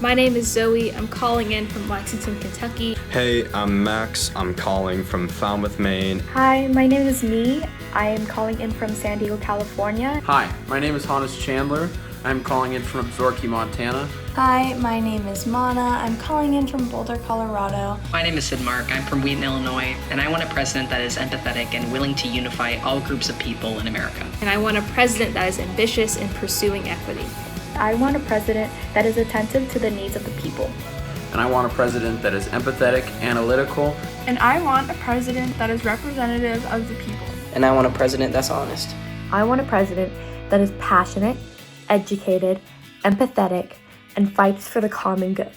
My name is Zoe. I'm calling in from Lexington, Kentucky. Hey, I'm Max. I'm calling from Falmouth, Maine. Hi, my name is Nee. I am calling in from San Diego, California. Hi, my name is Hannes Chandler. I'm calling in from Absaroka, Montana. Hi, my name is Mana. I'm calling in from Boulder, Colorado. My name is Sid Mark. I'm from Wheaton, Illinois, and I want a president that is empathetic and willing to unify all groups of people in America. And I want a president that is ambitious in pursuing equity. I want a president that is attentive to the needs of the people. And I want a president that is empathetic, analytical. And I want a president that is representative of the people. And I want a president that's honest. I want a president that is passionate, educated, empathetic, and fights for the common good.